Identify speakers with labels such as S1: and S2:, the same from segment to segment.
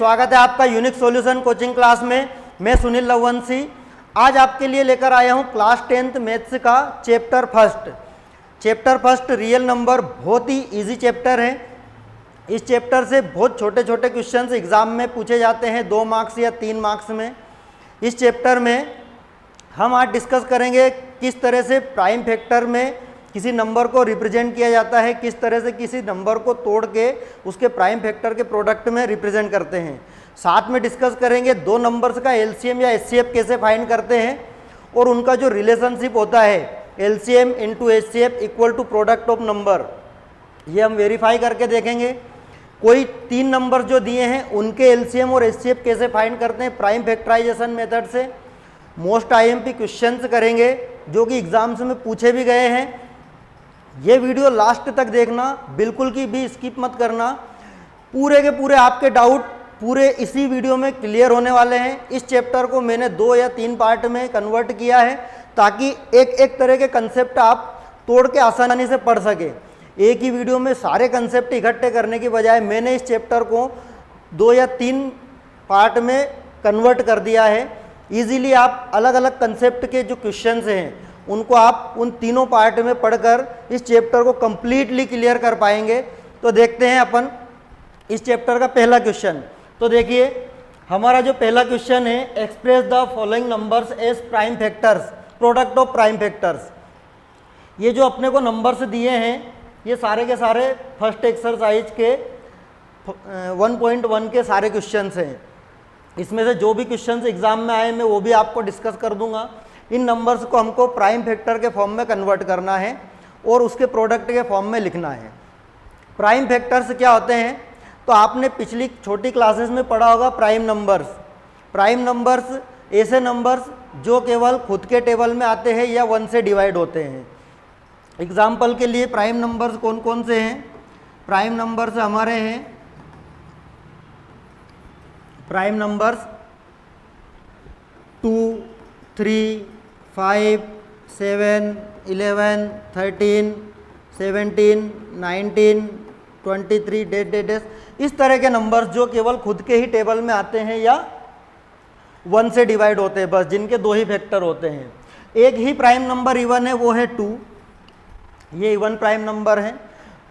S1: स्वागत है आपका यूनिक सॉल्यूशन कोचिंग क्लास में। मैं सुनील लवंशी आज आपके लिए लेकर आया हूं क्लास 10th मैथ्स का चैप्टर फर्स्ट रियल नंबर। बहुत ही इजी चैप्टर है। इस चैप्टर से बहुत छोटे छोटे क्वेश्चंस एग्जाम में पूछे जाते हैं 2 मार्क्स या 3 मार्क्स में। इस चैप्टर में हम आज डिस्कस करेंगे किस तरह से प्राइम फैक्टर में किसी नंबर को रिप्रेजेंट किया जाता है, किस तरह से किसी नंबर को तोड़ के उसके प्राइम फैक्टर के प्रोडक्ट में रिप्रेजेंट करते हैं। साथ में डिस्कस करेंगे 2 नंबर्स का एलसीएम या एचसीएफ कैसे फाइंड करते हैं और उनका जो रिलेशनशिप होता है LCM into HCF equal to product of number, ये हम वेरीफाई करके देखेंगे। कोई 3 नंबर जो दिए हैं उनके एलसीएम और एचसीएफ कैसे फाइंड करते हैं प्राइम फैक्टराइजेशन मेथड से। मोस्ट आईएमपी क्वेश्चंस करेंगे जो कि एग्जाम्स में पूछे भी गए हैं। ये वीडियो लास्ट तक देखना, बिल्कुल की भी स्किप मत करना। पूरे के पूरे आपके डाउट पूरे इसी वीडियो में क्लियर होने वाले हैं। इस चैप्टर को मैंने 2 या 3 पार्ट में कन्वर्ट किया है ताकि एक एक तरह के कंसेप्ट आप तोड़ के आसानी से पढ़ सके। एक ही वीडियो में सारे कंसेप्ट इकट्ठे करने की बजाय मैंने इस चैप्टर को 2 या 3 पार्ट में कन्वर्ट कर दिया है। ईजिली आप अलग अलग कंसेप्ट के जो क्वेश्चंस हैं उनको आप उन तीनों पार्ट में पढ़कर इस चैप्टर को कंप्लीटली क्लियर कर पाएंगे। तो देखते हैं अपन इस चैप्टर का पहला क्वेश्चन। तो देखिए हमारा जो पहला क्वेश्चन है, express the following numbers as prime factors, product of prime factors. ये जो अपने को नंबर्स दिए हैं ये सारे के सारे फर्स्ट एक्सरसाइज के 1.1 के सारे क्वेश्चंस हैं। इसमें से जो भी क्वेश्चंस एग्जाम में आए मैं वो भी आपको डिस्कस कर दूंगा। इन नंबर्स को हमको प्राइम फैक्टर के फॉर्म में कन्वर्ट करना है और उसके प्रोडक्ट के फॉर्म में लिखना है। प्राइम फैक्टर्स क्या होते हैं तो आपने पिछली छोटी क्लासेस में पढ़ा होगा प्राइम नंबर्स। प्राइम नंबर्स ऐसे नंबर्स जो केवल खुद के टेबल में आते हैं या 1 से डिवाइड होते हैं। एग्जाम्पल के लिए प्राइम नंबर्स कौन कौन से हैं? प्राइम नंबर्स हमारे हैं प्राइम नंबर्स 2, 3, 5, 7, 11, 13, 17, 19, 23 डेट इस तरह के नंबर्स जो केवल खुद के ही टेबल में आते हैं या 1 से डिवाइड होते हैं, बस जिनके 2 ही फैक्टर होते हैं। एक ही प्राइम नंबर इवन है वो है 2, ये इवन प्राइम नंबर है।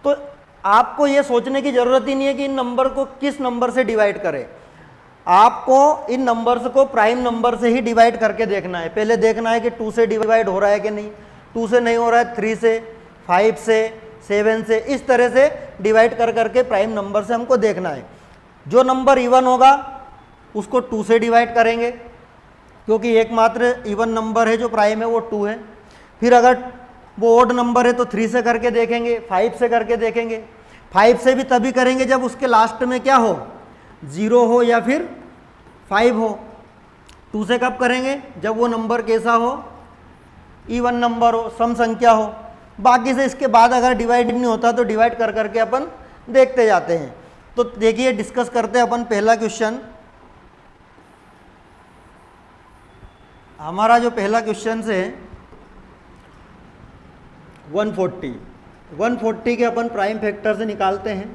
S1: तो आपको ये सोचने की ज़रूरत ही नहीं है कि इन नंबर को किस नंबर से डिवाइड करें। आपको इन नंबर्स को प्राइम नंबर से ही डिवाइड करके देखना है। पहले देखना है कि 2 से डिवाइड हो रहा है कि नहीं। 2 से नहीं हो रहा है 3 से, 5 से, 7 से, इस तरह से डिवाइड कर करके प्राइम नंबर से हमको देखना है। जो नंबर इवन होगा उसको 2 से डिवाइड करेंगे क्योंकि एकमात्र इवन नंबर है जो प्राइम है वो 2 है। फिर अगर वो ओड नंबर है तो 3 से करके देखेंगे, 5 से करके देखेंगे। 5 से भी तभी करेंगे जब उसके लास्ट में क्या हो, 0 हो या फिर 5 हो। 2 से कब करेंगे? जब वो नंबर कैसा हो, इवन नंबर हो, सम संख्या हो। बाकी से इसके बाद अगर डिवाइड नहीं होता तो डिवाइड कर करके अपन देखते जाते हैं। तो देखिए डिस्कस करते हैं अपन पहला क्वेश्चन। हमारा जो पहला क्वेश्चन है 140 के अपन प्राइम फैक्टर से निकालते हैं।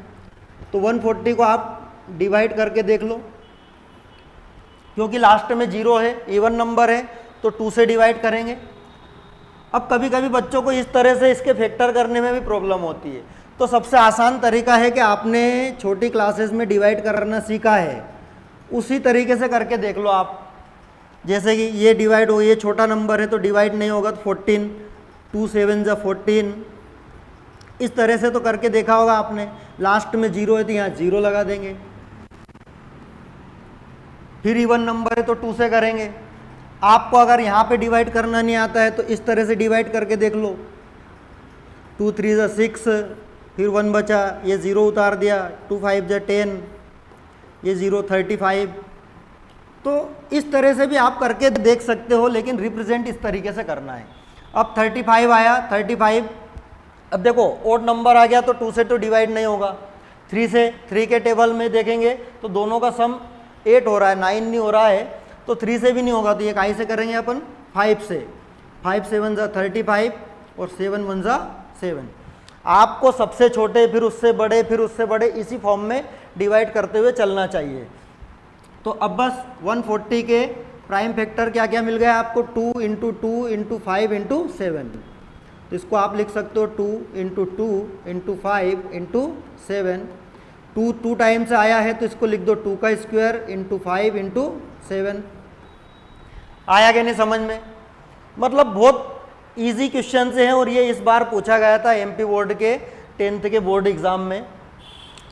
S1: तो 140 को आप डिवाइड करके देख लो क्योंकि लास्ट में 0 है, इवन नंबर है तो 2 से डिवाइड करेंगे। अब कभी कभी बच्चों को इस तरह से इसके फैक्टर करने में भी प्रॉब्लम होती है। तो सबसे आसान तरीका है कि आपने छोटी क्लासेस में डिवाइड करना सीखा है उसी तरीके से करके देख लो आप। जैसे कि ये डिवाइड हो, ये छोटा नंबर है तो डिवाइड नहीं होगा तो 14, 2 7 जा 14, इस तरह से तो करके देखा होगा आपने। लास्ट में 0 है तो यहाँ 0 लगा देंगे। फिर इवन नंबर है तो 2 से करेंगे। आपको अगर यहाँ पे डिवाइड करना नहीं आता है तो इस तरह से डिवाइड करके देख लो। 2 3 जा 6, फिर 1 बचा, ये 0 उतार दिया, 2 5 जा 10, ये 0 35। तो इस तरह से भी आप करके देख सकते हो, लेकिन रिप्रेजेंट इस तरीके से करना है। अब 35 आया, 35। अब देखो ओड नंबर आ गया तो 2 से तो डिवाइड नहीं होगा। 3 से, 3 के टेबल में देखेंगे तो दोनों का सम 8 हो रहा है, 9 नहीं हो रहा है, तो 3 से भी नहीं होगा। तो ये काहे से करेंगे अपन? 5 से। 5 7 जा 35 और 7 1 जा 7। आपको सबसे छोटे, फिर उससे बड़े, फिर उससे बड़े, इसी फॉर्म में डिवाइड करते हुए चलना चाहिए। तो अब बस 140 के प्राइम फैक्टर क्या क्या मिल गया आपको, 2 इंटू 2 इंटू 5 इंटू 7। तो इसको आप लिख सकते हो 2 इंटू 2 इंटू 5 इंटू 7। 2 टाइम से आया है तो इसको लिख दो 2 का स्क्वायर इंटू 5 इंटू 7। आया क्या नहीं समझ में? मतलब बहुत इजी क्वेश्चन से हैं और ये इस बार पूछा गया था एमपी बोर्ड के 10th के बोर्ड एग्जाम में।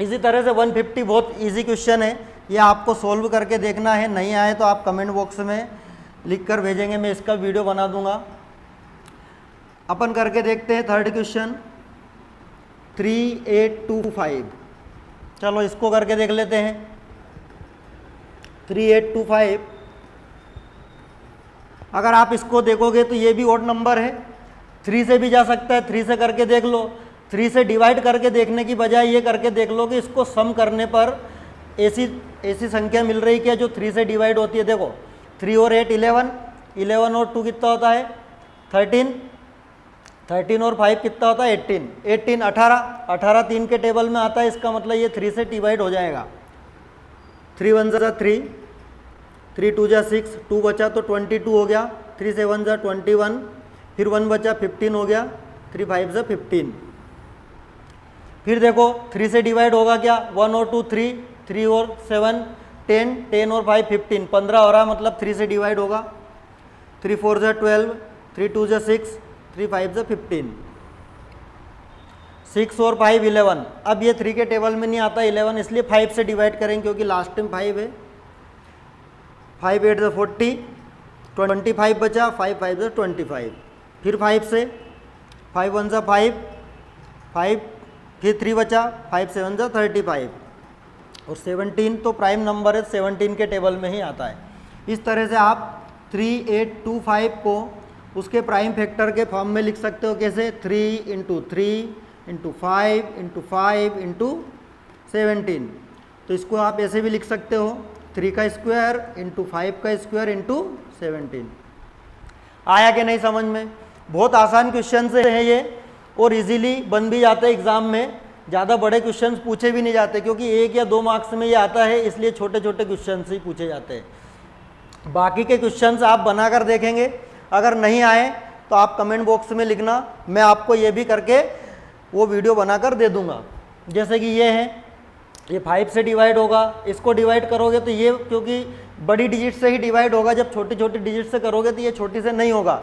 S1: इसी तरह से 150 बहुत इजी क्वेश्चन है, ये आपको सोल्व करके देखना है। नहीं आए तो आप कमेंट बॉक्स में लिख कर भेजेंगे, मैं इसका वीडियो बना दूंगा। अपन करके देखते हैं थर्ड क्वेश्चन 3825। चलो इसको करके देख लेते हैं। 3825 अगर आप इसको देखोगे तो ये भी ऑड नंबर है, 3 से भी जा सकता है, 3 से करके देख लो। 3 से डिवाइड करके देखने की बजाय ये करके देख लो कि इसको सम करने पर ऐसी संख्या मिल रही क्या जो 3 से डिवाइड होती है। देखो 3 और 8 11, 11 और 2 कितना होता है 13, 13 और 5 कितना होता है 18, 18 18, 18 3 के टेबल में आता है, इसका मतलब ये 3 से डिवाइड हो जाएगा। 3 1 जा 3, 3 2 जा 6, 2 बचा तो 22 हो गया, 3 7 जा 21, फिर 1 बचा 15 हो गया, 3 5 जा 15। फिर देखो 3 से डिवाइड होगा क्या, 1 और 2 3, 3 और 7 10, 10 और 5 15, 15 हो रहा मतलब 3 से डिवाइड होगा। 3 4 जा 12, 3 2 जा 6, 3 5 जा 15, 6 और 5 11। अब ये 3 के टेबल में नहीं आता 11, इसलिए 5 से डिवाइड करेंगे क्योंकि लास्ट टाइम 5 है। 5 8 जा 40, 25 बचा, 5 5 जा 25। फिर 5 से 5 1 जा 5, 5 फिर 3 बचा, 5 7 जा 35 और 17 तो प्राइम नंबर है, 17 के टेबल में ही आता है। इस तरह से आप 3825 को उसके प्राइम फैक्टर के फॉर्म में लिख सकते हो। कैसे, 3 इंटू 3 इंटू 5 इंटू 5 इंटू 17। तो इसको आप ऐसे भी लिख सकते हो 3 का स्क्वायर इंटू 5 का स्क्वायर इंटू 17। आया कि नहीं समझ में? बहुत आसान क्वेश्चन से है ये और इजीली बन भी जाते हैं एग्जाम में। ज़्यादा बड़े क्वेश्चंस पूछे भी नहीं जाते क्योंकि 1 या 2 मार्क्स में ये आता है, इसलिए छोटे छोटे क्वेश्चंस ही पूछे जाते हैं। बाकी के क्वेश्चंस आप बनाकर देखेंगे, अगर नहीं आए तो आप कमेंट बॉक्स में लिखना, मैं आपको ये भी करके वो वीडियो बनाकर दे दूंगा। जैसे कि ये है, ये 5 से डिवाइड होगा, इसको डिवाइड करोगे तो ये क्योंकि बड़ी डिजिट से ही डिवाइड होगा, जब छोटी छोटी डिजिट से करोगे तो ये छोटी से नहीं होगा।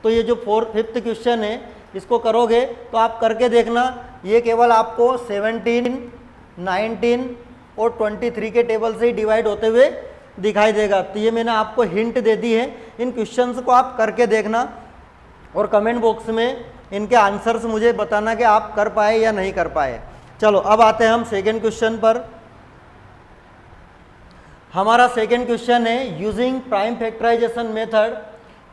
S1: तो ये जो 5th क्वेश्चन है इसको करोगे तो आप करके देखना, ये केवल आपको 17, 19 और 23 के टेबल से ही डिवाइड होते हुए दिखाई देगा। तो ये मैंने आपको हिंट दे दी है, इन क्वेश्चंस को आप करके देखना और कमेंट बॉक्स में इनके आंसर्स मुझे बताना कि आप कर पाए या नहीं कर पाए। चलो अब आते हैं हम सेकेंड क्वेश्चन पर। हमारा सेकेंड क्वेश्चन है, using prime factorization method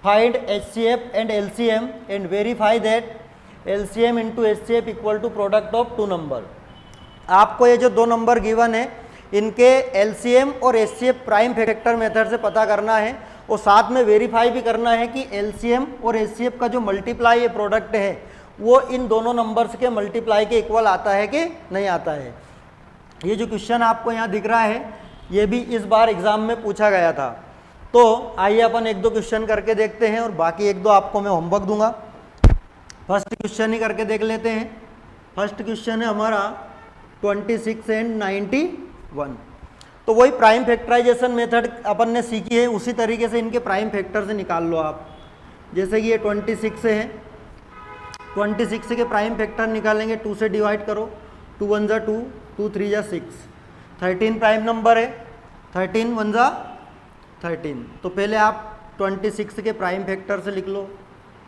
S1: find HCF and LCM and verify that LCM into HCF equal to product of 2 number. आपको ये जो 2 नंबर गिवन है इनके LCM और HCF प्राइम फैक्टर मेथड से पता करना है और साथ में वेरीफाई भी करना है कि LCM और HCF का जो मल्टीप्लाई ये प्रोडक्ट है वो इन दोनों नंबर्स के मल्टीप्लाई के इक्वल आता है कि नहीं आता है। ये जो क्वेश्चन आपको यहाँ दिख रहा है ये भी इस बार एग्जाम में पूछा गया था। तो आइए अपन 1-2 क्वेश्चन करके देखते हैं और बाकी 1-2 आपको मैं होमवर्क दूंगा। फर्स्ट क्वेश्चन ही करके देख लेते हैं। फर्स्ट क्वेश्चन है हमारा 26 एंड 91। तो वही प्राइम फैक्टराइजेशन मेथड अपन ने सीखी है, उसी तरीके से इनके प्राइम फैक्टर से निकाल लो आप। जैसे कि ये 26 से है, 26 के प्राइम फैक्टर निकालेंगे, 2 से डिवाइड करो, 2 1 जा 2, 2 3 जा 6। 13 प्राइम नंबर है, 13 1 जा 13। तो पहले आप 26 के प्राइम फैक्टर से लिख लो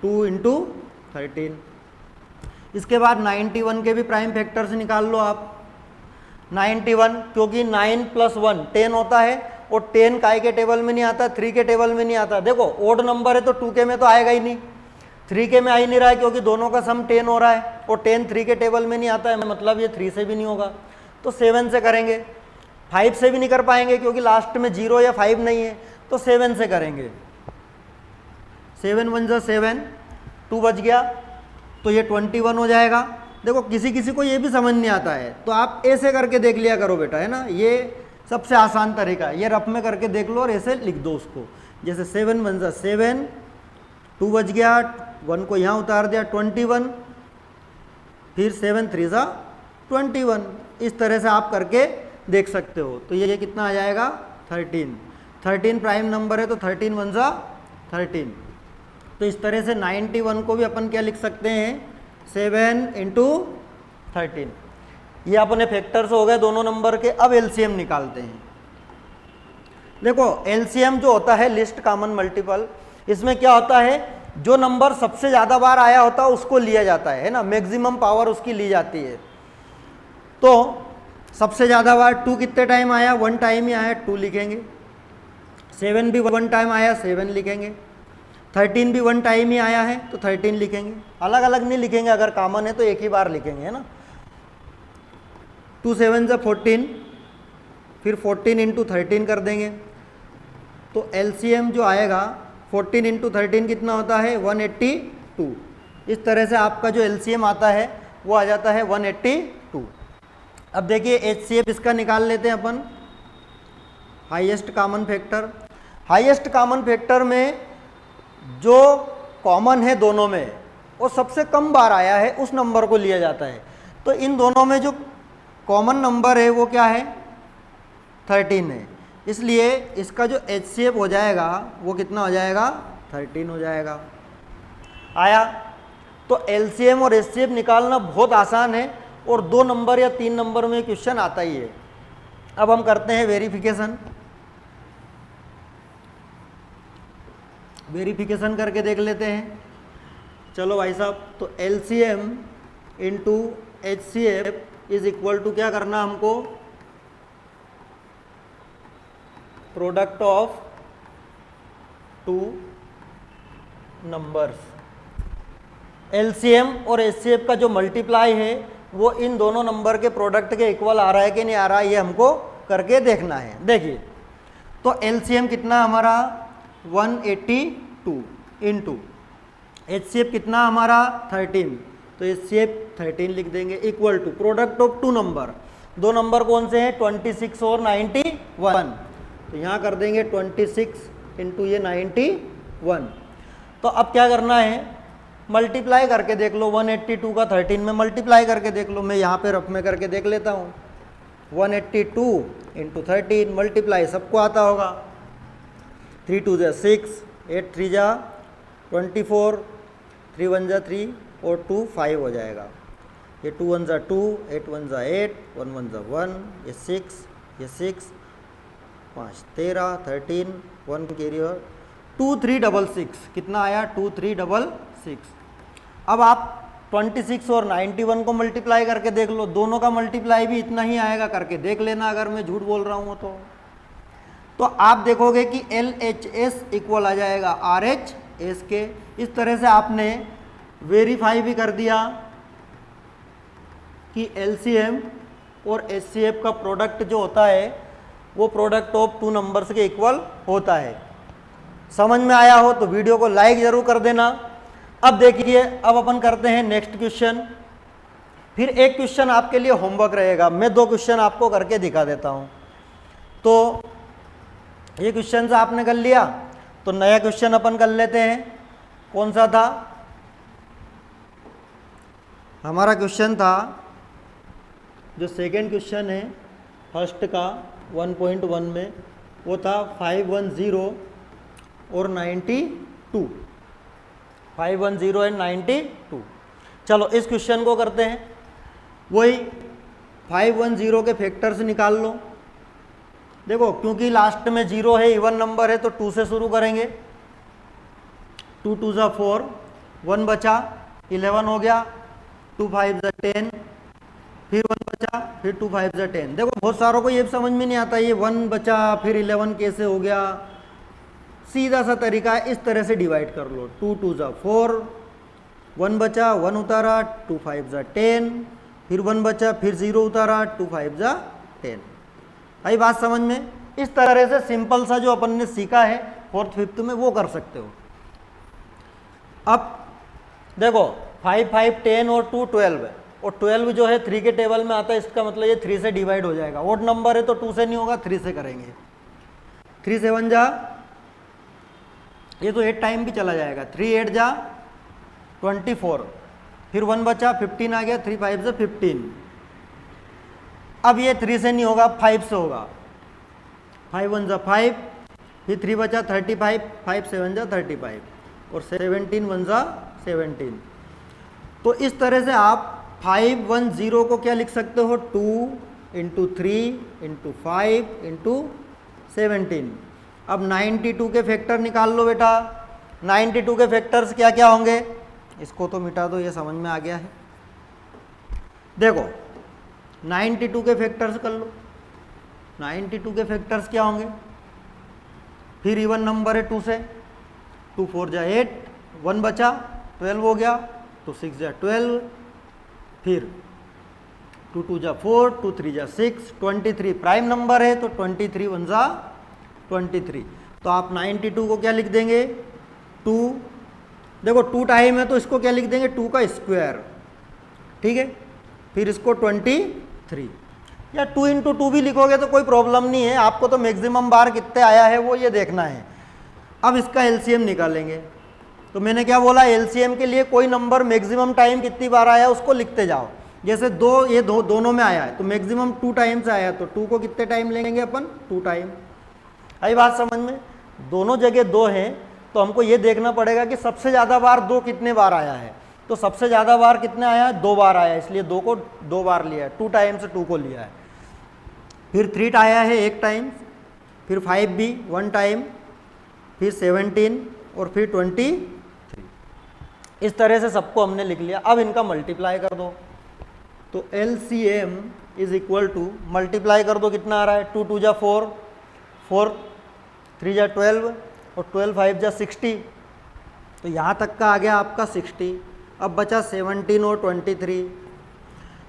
S1: 2 इंटू 13। इसके बाद 91 के भी प्राइम फैक्टर से निकाल लो आप। 91 क्योंकि 9 + 1 10 होता है और 10 काय के टेबल में नहीं आता, 3 के टेबल में नहीं आता। देखो ओड नंबर है तो 2 के में तो आएगा ही नहीं, 3 के में आ ही नहीं रहा है क्योंकि दोनों का सम 10 हो रहा है और 10 3 के टेबल में नहीं आता है, मतलब ये 3 से भी नहीं होगा। तो 7 से करेंगे। 5 से भी नहीं कर पाएंगे क्योंकि लास्ट में 0 या 5 नहीं है, तो 7 से करेंगे। 7 1 जा 7, 2 बच गया तो ये 21 हो जाएगा। देखो किसी किसी को ये भी समझ नहीं आता है तो आप ऐसे करके देख लिया करो बेटा, है ना। ये सबसे आसान तरीका है, ये रफ में करके देख लो और ऐसे लिख दो उसको। जैसे 7 1 जा 7, 2 बच गया, 1 को यहाँ उतार दिया 21, फिर 7 3 जा 21। इस तरह से आप करके देख सकते हो। तो ये कितना आ जाएगा 13 प्राइम नंबर है तो 13 1 जा 13। तो इस तरह से 91 को भी अपन क्या लिख सकते हैं 7 × 13। ये अपने फैक्टर्स हो गए दोनों नंबर के। अब एलसीएम निकालते हैं। देखो एलसीएम जो होता है लिस्ट कॉमन मल्टीपल, इसमें क्या होता है जो नंबर सबसे ज़्यादा बार आया होता है उसको लिया जाता है ना, मैक्सिमम पावर उसकी ली जाती है। तो सबसे ज़्यादा बार 2 कितने टाइम आया, 1 टाइम ही आया, 2 लिखेंगे। 7 भी 1 टाइम आया, 7 लिखेंगे। 13 भी 1 टाइम ही आया है तो 13 लिखेंगे। अलग अलग नहीं लिखेंगे, अगर कॉमन है तो एक ही बार लिखेंगे, है ना। 2 7 जा 14, फिर 14 × 13 कर देंगे। तो एलसीएम जो आएगा 14 × 13 कितना होता है 182। इस तरह से आपका जो एलसीएम आता है वो आ जाता है 182। अब देखिए एचसीएफ इसका निकाल लेते हैं अपन, highest common factor. Highest common factor में जो कॉमन है दोनों में वो सबसे कम बार आया है उस नंबर को लिया जाता है। तो इन दोनों में जो कॉमन नंबर है वो क्या है 13 है, इसलिए इसका जो एचसीएफ हो जाएगा वो कितना हो जाएगा 13 हो जाएगा। आया। तो एलसीएम और एचसीएफ निकालना बहुत आसान है और 2 नंबर या 3 नंबर में क्वेश्चन आता ही है। अब हम करते हैं वेरिफिकेशन करके देख लेते हैं। चलो भाई साहब, तो LCM × HCF is equal to क्या करना हमको, प्रोडक्ट ऑफ 2 नंबर्स। एलसीएम और एचसीएफ का जो मल्टीप्लाई है वो इन दोनों नंबर के प्रोडक्ट के इक्वल आ रहा है कि नहीं आ रहा है, ये हमको करके देखना है। देखिए तो एलसीएम कितना हमारा 182 इंटू एचसीएफ कितना हमारा 13, तो एचसीएफ 13 लिख देंगे equal to product of 2 number. 2 number कौन से हैं 26 और 91, तो यहाँ कर देंगे 26 × ये 91। तो अब क्या करना है मल्टीप्लाई करके देख लो, 182 का 13 में मल्टीप्लाई करके देख लो। मैं यहाँ पे रफ में करके देख लेता हूँ। 182 × 13 मल्टीप्लाई सबको आता होगा। 3 2 जा 6, 8 3 जा 24, 3 1 जा 3 और 2 5 हो जाएगा। ये 2 1 जा 2, 8 1 जा 8, 1 1 जा 1, ये 6, ये 6, 5 13, 13, 1 कैरी और 2 3 6 कितना आया 2 3 6। अब आप 26 और 91 को मल्टीप्लाई करके देख लो, दोनों का मल्टीप्लाई भी इतना ही आएगा, करके देख लेना अगर मैं झूठ बोल रहा हूँ तो आप देखोगे कि LHS इक्वल आ जाएगा RHS के। इस तरह से आपने वेरीफाई भी कर दिया कि LCM और HCF का प्रोडक्ट जो होता है वो प्रोडक्ट ऑफ 2 नंबर्स के इक्वल होता है। समझ में आया हो तो वीडियो को लाइक जरूर कर देना। अब देखिए, अब अपन करते हैं नेक्स्ट क्वेश्चन। फिर एक क्वेश्चन आपके लिए होमवर्क रहेगा, मैं 2 क्वेश्चन आपको करके दिखा देता हूं। तो ये क्वेश्चन आपने कर लिया, तो नया क्वेश्चन अपन कर लेते हैं। कौन सा था हमारा क्वेश्चन था, जो सेकेंड क्वेश्चन है फर्स्ट का 1.1 में, वो था 510 और 92, 510 एंड 92। चलो इस क्वेश्चन को करते हैं। वही 510 के फैक्टर्स निकाल लो। देखो क्योंकि लास्ट में 0 है, इवन नंबर है, तो 2 से शुरू करेंगे। 2 2 जा 4, 1 बचा 11 हो गया, 2 5 जा 10, फिर 1 बचा, फिर 2 5 जा 10। देखो बहुत सारों को ये समझ में नहीं आता ये 1 बचा फिर 11 कैसे हो गया। सीधा सा तरीका है, इस तरह से डिवाइड कर लो। 2 2 जा 4, 1 बचा 1 उतारा, 2 5 जा 10, फिर 1 बचा, फिर 0 उतारा, 2 5 जा 10। आई बात समझ में? इस तरह से सिंपल सा जो अपन ने सीखा है 4th 5th में वो कर सकते हो। अब देखो 5 5 10 और 2 12 और 12 जो है 3 के टेबल में आता है, इसका मतलब ये 3 से डिवाइड हो जाएगा। ओड नंबर है तो 2 से नहीं होगा, 3 से करेंगे। 3 7 जा, ये तो 8 टाइम भी चला जाएगा। 3 8 जा 24, फिर 1 बचा, 15 आ गया, 3 5 से 15। अब ये 3 से नहीं होगा, 5 से होगा। 5 1 जा 5, फिर 3 बचा 35, 5 7 जा 35, और 17 1 जा 17। तो इस तरह से आप 5 1 0 को क्या लिख सकते हो, 2 इंटू 3 इंटू 5 इंटू 17। अब 92 के फैक्टर निकाल लो बेटा। 92 के फैक्टर्स क्या क्या होंगे, इसको तो मिटा दो, ये समझ में आ गया है। देखो 92 के फैक्टर्स कर लो। 92 के फैक्टर्स क्या होंगे, फिर इवन नंबर है 2 से, 2 4 जा 8, 1 बचा 12 हो गया, तो 6 जा 12, फिर 2 2 जा 4, 2 3 जा 6, 23 प्राइम नंबर है तो 23 1 जा 23। तो आप 92 को क्या लिख देंगे, 2, देखो 2 टाइम है तो इसको क्या लिख देंगे, 2 का स्क्वायर, ठीक है। फिर इसको 23, या 2 इंटू 2 भी लिखोगे तो कोई प्रॉब्लम नहीं है, आपको तो मैक्सिमम बार कितने आया है वो ये देखना है। अब इसका एलसीएम निकालेंगे। तो मैंने क्या बोला, एलसीएम के लिए कोई नंबर मैक्सिमम टाइम कितनी बार आया उसको लिखते जाओ। जैसे ये दोनों में आया है तो मैक्सिमम 2 टाइम से आया, तो 2 को कितने टाइम लेंगे अपन, 2 टाइम। आई बात समझ में, दोनों जगह 2 हैं तो हमको ये देखना पड़ेगा कि सबसे ज़्यादा बार 2 कितने बार आया है। तो सबसे ज़्यादा बार कितने आया है, 2 बार आया है, इसलिए 2 को 2 बार लिया है, 2 टाइम से 2 को लिया है। फिर 3 आया है 1 टाइम, फिर 5 भी 1 टाइम, फिर 17 और फिर 23। इस तरह से सबको हमने लिख लिया। अब इनका मल्टीप्लाई कर दो। तो LCM is equal to, multiply कर दो कितना आ रहा है, 2 2 जा 4, 4 3 जा 12, और 12 5 जा 60। तो यहाँ तक का आ गया आपका 60। अब बचा 17 और 23।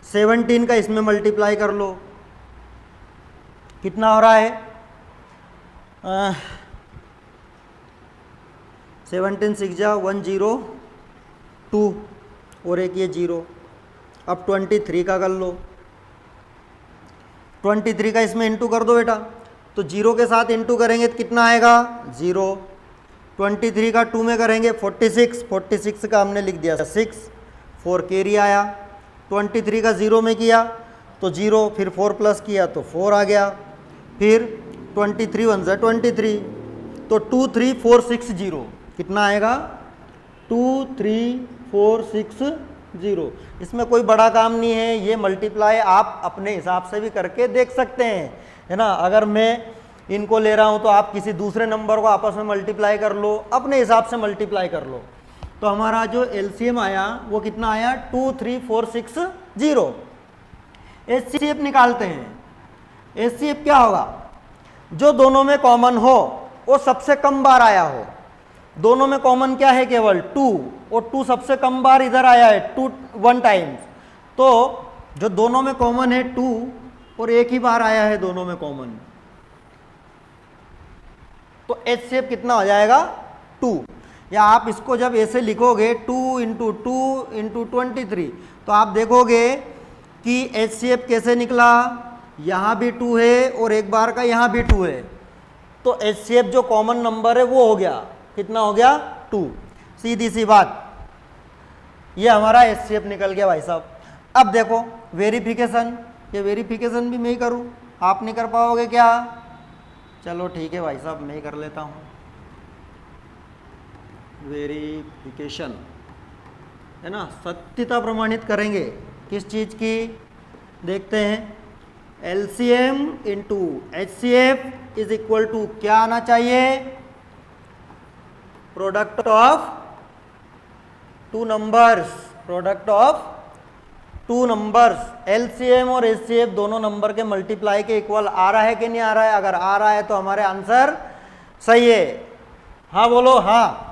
S1: 17 का इसमें मल्टीप्लाई कर लो, कितना हो रहा है, 17 6 जा 102, और एक ये 0। अब 23 का कर लो, 23 का इसमें इंटू कर दो बेटा। तो 0 के साथ इंटू करेंगे तो कितना आएगा, 0। 23 का 2 में करेंगे 46, 46 का हमने लिख दिया 6, 4 कैरी आया। 23 का 0 में किया तो 0, फिर 4 प्लस किया तो 4 आ गया। फिर 23 1 जा 23, तो 2 3 4 6 0 कितना आएगा, 2 3 4 6 0। इसमें कोई बड़ा काम नहीं है, ये मल्टीप्लाई आप अपने हिसाब से भी करके देख सकते हैं, है ना। अगर मैं इनको ले रहा हूं तो आप किसी दूसरे नंबर को आपस में मल्टीप्लाई कर लो, अपने हिसाब से मल्टीप्लाई कर लो। तो हमारा जो एलसीएम आया वो कितना आया, 2 3 4 6 0। एचसीएफ निकालते हैं। एचसीएफ क्या होगा, जो दोनों में कॉमन हो वो सबसे कम बार आया हो। दोनों में कॉमन क्या है, केवल 2, और 2 सबसे कम बार इधर आया है 2 1 टाइम्स। तो जो दोनों में कॉमन है 2, और एक ही बार आया है दोनों में कॉमन, तो एचसीएफ कितना हो जाएगा, 2। या आप इसको जब ऐसे लिखोगे 2 इंटू 2 इंटू 23, तो आप देखोगे कि एचसीएफ कैसे निकला, यहाँ भी 2 है और एक बार का यहाँ भी 2 है। तो एचसीएफ जो कॉमन नंबर है वो हो गया, कितना हो गया, 2। सीधी सी बात, ये हमारा एचसीएफ निकल गया भाई साहब। अब देखो वेरिफिकेशन, ये वेरिफिकेशन भी मैं ही करूँ, आप नहीं कर पाओगे क्या, चलो ठीक है भाई साहब मैं ही कर लेता हूँ। वेरिफिकेशन है ना, सत्यता प्रमाणित करेंगे किस चीज़ की, देखते हैं। LCM into HCF is equal to क्या आना चाहिए, product of 2 numbers, product of 2 numbers. LCM और एचसीएफ दोनों नंबर के मल्टीप्लाई के इक्वल आ रहा है कि नहीं आ रहा है, अगर आ रहा है तो हमारे आंसर सही है। हाँ बोलो हाँ।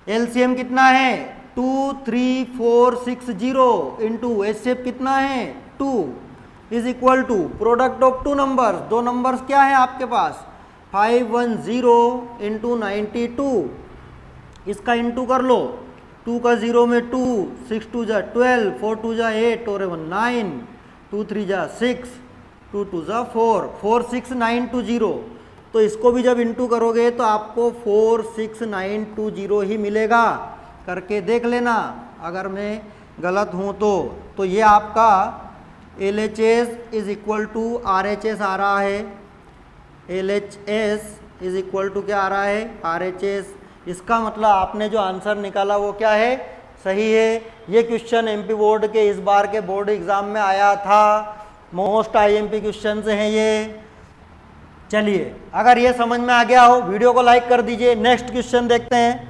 S1: एलसीएम कितना है, 2 3 4 6 0 इंटू एचसीएफ कितना है, 2 is equal to product of 2 numbers. 2 numbers क्या है आपके पास, 510 इंटू 92, इसका इंटू कर लो 2 का 0 में 2, 6 2 जा 12, 4 2 जा 8 और 1 9, 2 3 जा 6, 2 2 जा 4, 4 6 9 2 0। तो इसको भी जब इंटू करोगे तो आपको 4 6 9 2 0 ही मिलेगा। करके देख लेना, अगर मैं गलत हूँ तो ये आपका LHS is equal to RHS आ रहा है। LHS इज इक्वल टू क्या आ रहा है, RHS। इसका मतलब आपने जो आंसर निकाला वो क्या है, सही है। ये क्वेश्चन MP बोर्ड के इस बार के बोर्ड एग्जाम में आया था, मोस्ट IMP क्वेश्चन हैं ये। चलिए, अगर ये समझ में आ गया हो वीडियो को लाइक कर दीजिए। नेक्स्ट क्वेश्चन देखते हैं।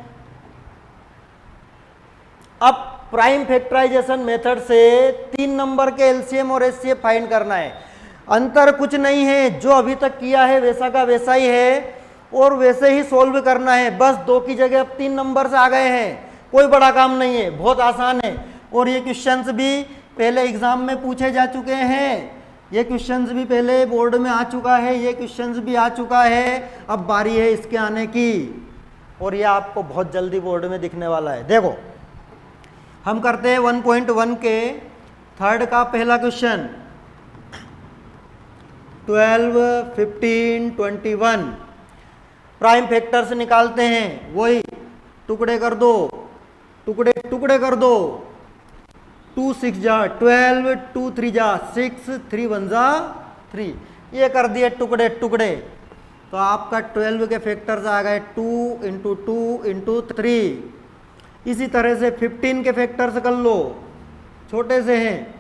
S1: अब प्राइम फैक्टराइजेशन मेथड से 3 नंबर के LCM और HCF फाइंड करना है। अंतर कुछ नहीं है, जो अभी तक किया है वैसा का वैसा ही है और वैसे ही सोल्व करना है। बस 2 की जगह अब 3 नंबर से आ गए हैं, कोई बड़ा काम नहीं है, बहुत आसान है। और ये क्वेश्चंस भी पहले एग्जाम में पूछे जा चुके हैं, ये क्वेश्चंस भी पहले बोर्ड में आ चुका है, ये क्वेश्चंस भी आ चुका है। अब बारी है इसके आने की और ये आपको बहुत जल्दी बोर्ड में दिखने वाला है। देखो, हम करते हैं 1.1 के थर्ड का पहला क्वेश्चन। 12 15 21 प्राइम फैक्टर्स निकालते हैं। वही टुकड़े कर दो, टुकड़े टुकड़े कर दो। 2 6 जा 12, 2 3 जा 6, 3 1 जा 3। ये कर दिए टुकड़े टुकड़े। तो आपका 12 के फैक्टर्स आ गए 2 इंटू 2 इंटू 3। इसी तरह से 15 के फैक्टर्स कर लो, छोटे से हैं।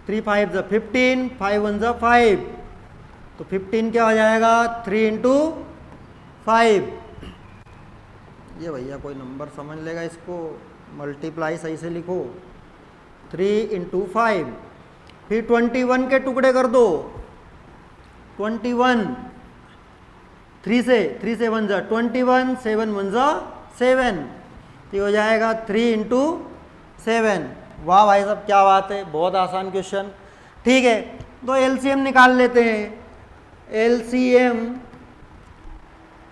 S1: 3 5 जा 15, 5 1 जा 5। तो 15 क्या हो जाएगा, 3 इंटू 5। ये भैया कोई नंबर समझ लेगा इसको, मल्टीप्लाई सही से लिखो। 3 इंटू 5। फिर 21 के टुकड़े कर दो। 21 3 से 1 जा 21, 7 1 जा 7। तो हो जाएगा 3 इंटू 7। वाह भाई साहब, क्या बात है, बहुत आसान क्वेश्चन। ठीक है, तो LCM निकाल लेते हैं। LCM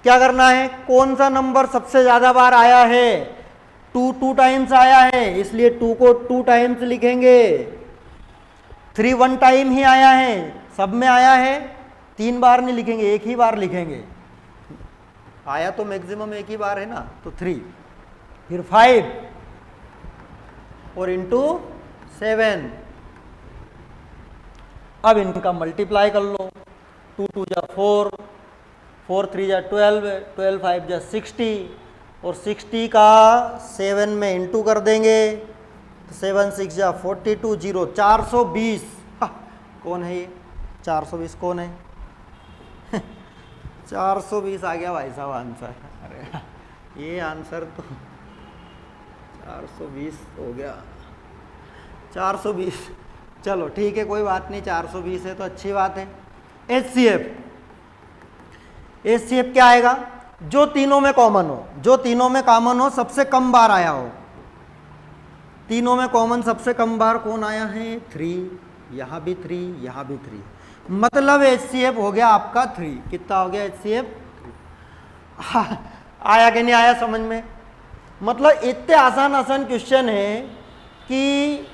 S1: क्या करना है, कौन सा नंबर सबसे ज़्यादा बार आया है। 2 2 टाइम्स आया है, इसलिए 2 को 2 टाइम्स लिखेंगे। 3 1 टाइम ही आया है, सब में आया है, 3 बार नहीं लिखेंगे, एक ही बार लिखेंगे। आया तो मैक्सिमम एक ही बार है ना, तो 3। फिर 5 और इंटू 7। अब इनका मल्टीप्लाई कर लो। 2 2 जा 4, 4 3 जा 12, 12 5 जा 60 और 60 का 7 में इंटू कर देंगे। 7 6 जा 42, 0 420। कौन है ये 420, कौन है 420 आ गया भाई साहब आंसर। अरे ये आंसर तो 420 हो गया, 420। चलो ठीक है, कोई बात नहीं, 420 है तो अच्छी बात है। HCF क्या आएगा, जो तीनों में कॉमन हो, जो तीनों में कॉमन हो, सबसे कम बार आया हो। तीनों में कॉमन सबसे कम बार कौन आया है, 3। यहाँ भी 3, यहाँ भी 3, मतलब HCF हो गया आपका 3। कितना हो गया HCF, आया कि नहीं आया समझ में। मतलब इतने आसान आसान क्वेश्चन है कि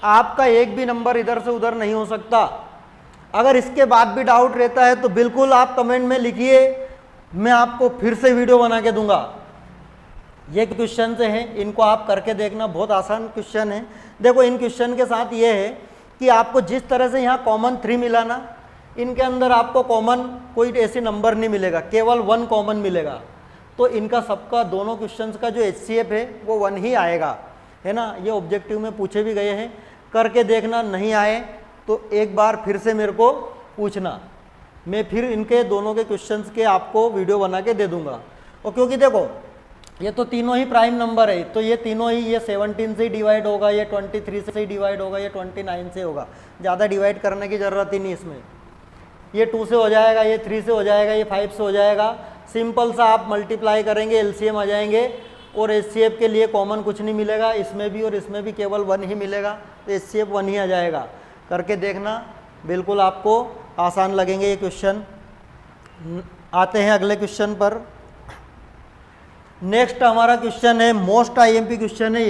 S1: आपका एक भी नंबर इधर से उधर नहीं हो सकता। अगर इसके बाद भी डाउट रहता है तो बिल्कुल आप कमेंट में लिखिए, मैं आपको फिर से वीडियो बना के दूंगा। ये क्वेश्चन से हैं, इनको आप करके देखना, बहुत आसान क्वेश्चन है। देखो, इन क्वेश्चन के साथ ये है कि आपको जिस तरह से यहाँ कॉमन 3 मिला ना, इनके अंदर आपको कॉमन कोई ऐसे नंबर नहीं मिलेगा, केवल 1 कॉमन मिलेगा। तो इनका सबका, दोनों क्वेश्चंस का जो HCF है वो 1 ही आएगा, है ना। ये ऑब्जेक्टिव में पूछे भी गए हैं, करके देखना। नहीं आए तो एक बार फिर से मेरे को पूछना, मैं फिर इनके दोनों के क्वेश्चंस के आपको वीडियो बना के दे दूंगा। और क्योंकि देखो, ये तो तीनों ही प्राइम नंबर है, तो ये तीनों ही, ये 17 से ही डिवाइड होगा, ये 23 से ही डिवाइड होगा, ये 29 से होगा। ज़्यादा डिवाइड करने की ज़रूरत ही नहीं इसमें। ये 2 से हो जाएगा, ये 3 से हो जाएगा, ये 5 से हो जाएगा। सिंपल सा आप मल्टीप्लाई करेंगे, LCM आ जाएंगे। और HCF के लिए कॉमन कुछ नहीं मिलेगा, इसमें भी और इसमें भी केवल 1 ही मिलेगा, तो HCF 1 ही आ जाएगा। करके देखना, बिल्कुल आपको आसान लगेंगे ये क्वेश्चन। आते हैं अगले क्वेश्चन पर। नेक्स्ट हमारा क्वेश्चन है, मोस्ट आईएमपी क्वेश्चन है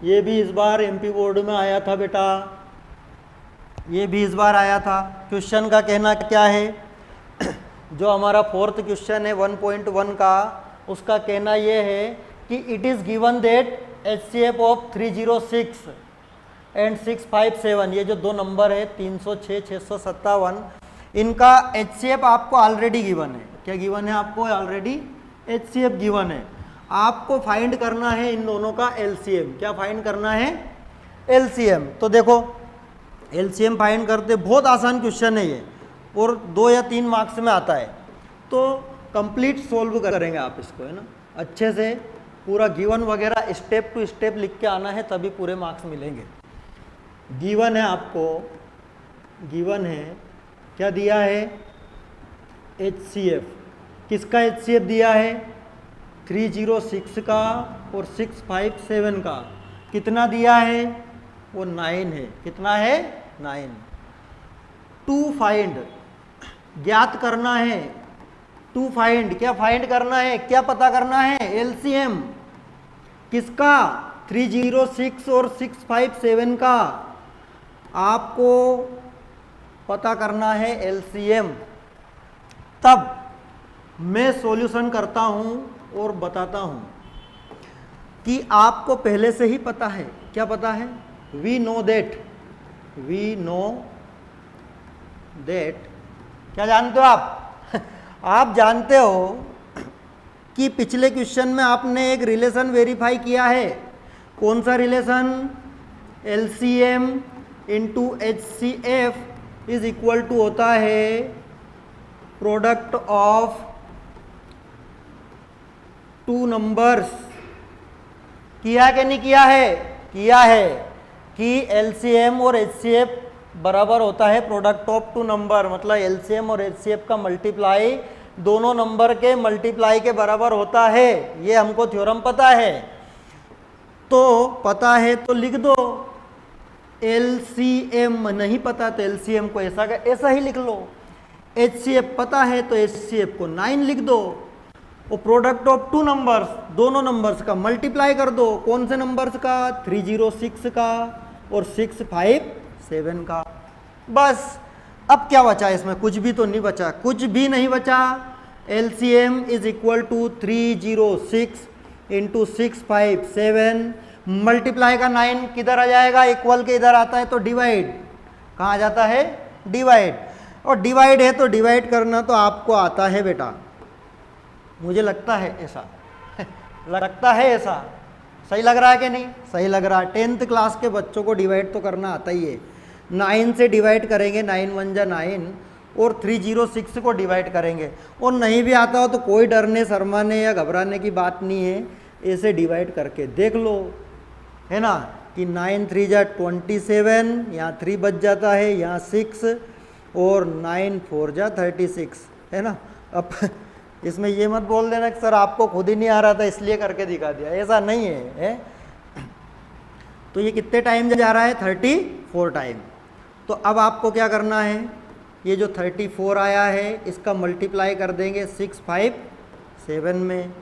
S1: ये भी इस बार एमपी बोर्ड में आया था बेटा, ये भी इस बार आया था। क्वेश्चन का कहना क्या है, जो हमारा फोर्थ क्वेश्चन है 1.1 का, उसका कहना ये है कि it is given that HCF of 306 and 657, ये जो दो नंबर है 306 657, इनका HCF आपको ऑलरेडी गिवन है। क्या गिवन है आपको? ऑलरेडी HCF गिवन है। आपको फाइंड करना है इन दोनों का LCM। क्या फाइंड करना है? LCM। तो देखो LCM फाइंड करते, बहुत आसान क्वेश्चन है ये और 2 या 3 मार्क्स में आता है, तो कंप्लीट सोल्व करेंगे आप इसको, है ना, अच्छे से पूरा गिवन वगैरह स्टेप टू स्टेप लिख के आना है, तभी पूरे मार्क्स मिलेंगे। गिवन है आपको, गिवन है, क्या दिया है? HCF। किसका HCF दिया है? 306 का और 657 का। कितना दिया है? वो 9 है। कितना है? 9। टू फाइंड, ज्ञात करना है। टू फाइंड, क्या फाइंड करना है? क्या पता करना है? LCM। किसका? 306 और 657 का आपको पता करना है LCM। तब मैं सॉल्यूशन करता हूं और बताता हूं कि आपको पहले से ही पता है। क्या पता है? वी नो दैट, क्या जानते हो आप? आप जानते हो कि पिछले क्वेश्चन में आपने एक रिलेशन वेरीफाई किया है। कौन सा relation? LCM into HCF is equal to होता है प्रोडक्ट ऑफ टू नंबर्स। किया कि नहीं किया है? किया है कि LCM और HCF बराबर होता है प्रोडक्ट ऑफ टू नंबर, मतलब LCM और HCF का मल्टीप्लाई दोनों नंबर के मल्टीप्लाई के बराबर होता है। ये हमको थ्योरम पता है, तो पता है तो लिख दो। LCM नहीं पता तो LCM को ऐसा का ऐसा ही लिख लो। HCF पता है तो HCF को 9 लिख दो। वो प्रोडक्ट ऑफ टू नंबर्स, दोनों नंबर्स का मल्टीप्लाई कर दो। कौन से नंबर्स का? 306 का और 657 का। बस अब क्या बचा इसमें? कुछ भी तो नहीं बचा, कुछ भी नहीं बचा। LCM is equal to 306 into 657, multiply का 9 किधर आ जाएगा? इक्वल के इधर आता है तो डिवाइड, कहाँ आ जाता है? डिवाइड। और डिवाइड है तो डिवाइड करना तो आपको आता है बेटा, मुझे लगता है ऐसा लगता है ऐसा। सही लग रहा है कि नहीं? सही लग रहा है। 10th क्लास के बच्चों को डिवाइड तो करना आता ही है। 9 से डिवाइड करेंगे, 9 1 जा 9, और 306 को डिवाइड करेंगे। और नहीं भी आता हो तो कोई डरने शर्माने या घबराने की बात नहीं है, ऐसे डिवाइड करके देख लो, है ना, कि 9 3 जा 27, यहाँ 3 बच जाता है, यहाँ 6, और 9 4 जा 36, है ना। अब इसमें ये मत बोल देना कि सर आपको खुद ही नहीं आ रहा था इसलिए करके दिखा दिया, ऐसा नहीं है। तो ये कितने टाइम जा रहा है? 34 टाइम। तो अब आपको क्या करना है? ये जो 34 आया है इसका मल्टीप्लाई कर देंगे 657 में।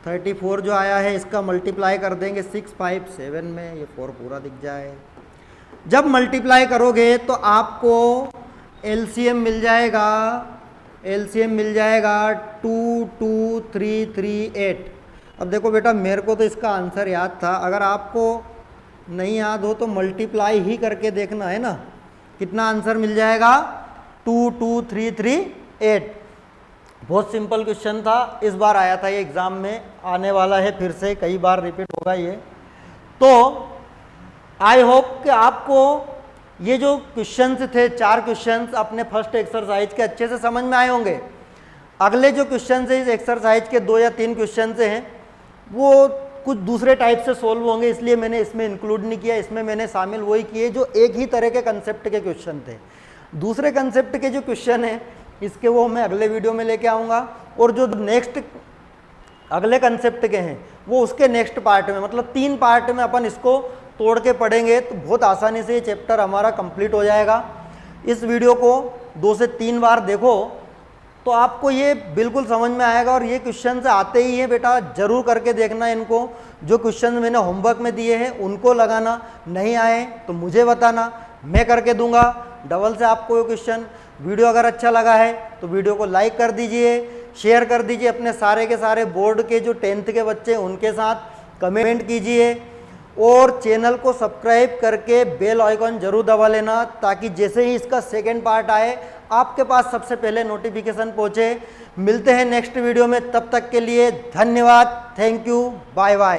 S1: 34 जो आया है इसका मल्टीप्लाई कर देंगे 657 में, ये 4 पूरा दिख जाए। जब मल्टीप्लाई करोगे तो आपको LCM मिल जाएगा, LCM मिल जाएगा 22338। अब देखो बेटा, मेरे को तो इसका आंसर याद था, अगर आपको नहीं याद हो तो मल्टीप्लाई ही करके देखना, है ना। कितना आंसर मिल जाएगा? 22338। बहुत सिंपल क्वेश्चन था, इस बार आया था ये एग्ज़ाम में, आने वाला है फिर से, कई बार रिपीट होगा ये। तो आई होप कि आपको ये जो क्वेश्चंस थे, 4 क्वेश्चंस अपने फर्स्ट एक्सरसाइज के अच्छे से समझ में आए होंगे। अगले जो क्वेश्चंस है इस एक्सरसाइज के 2 या 3 क्वेश्चन से हैं, वो कुछ दूसरे टाइप से सोल्व होंगे, इसलिए मैंने इसमें इंक्लूड नहीं किया। इसमें मैंने शामिल वही किए जो एक ही तरह के कंसेप्ट के क्वेश्चन थे। दूसरे कंसेप्ट के जो क्वेश्चन हैं इसके वो मैं अगले वीडियो में लेके आऊँगा, और जो नेक्स्ट अगले कंसेप्ट के हैं वो उसके नेक्स्ट पार्ट में, मतलब 3 पार्ट में अपन इसको तोड़ के पढ़ेंगे, तो बहुत आसानी से ये चैप्टर हमारा कंप्लीट हो जाएगा। इस वीडियो को 2 से 3 बार देखो, तो आपको ये बिल्कुल समझ में आएगा। और ये क्वेश्चन से आते ही हैं बेटा, जरूर करके देखना इनको। जो क्वेश्चन मैंने होमवर्क में दिए हैं उनको लगाना, नहीं आए तो मुझे बताना, मैं करके दूंगा डबल से आपको ये क्वेश्चन। वीडियो अगर अच्छा लगा है तो वीडियो को लाइक कर दीजिए, शेयर कर दीजिए अपने सारे के सारे बोर्ड के जो 10th के बच्चे उनके साथ, कमेंट कीजिए और चैनल को सब्सक्राइब करके बेल आइकॉन जरूर दबा लेना, ताकि जैसे ही इसका सेकंड पार्ट आए आपके पास सबसे पहले नोटिफिकेशन पहुंचे। मिलते हैं नेक्स्ट वीडियो में, तब तक के लिए धन्यवाद, थैंक यू, बाय बाय।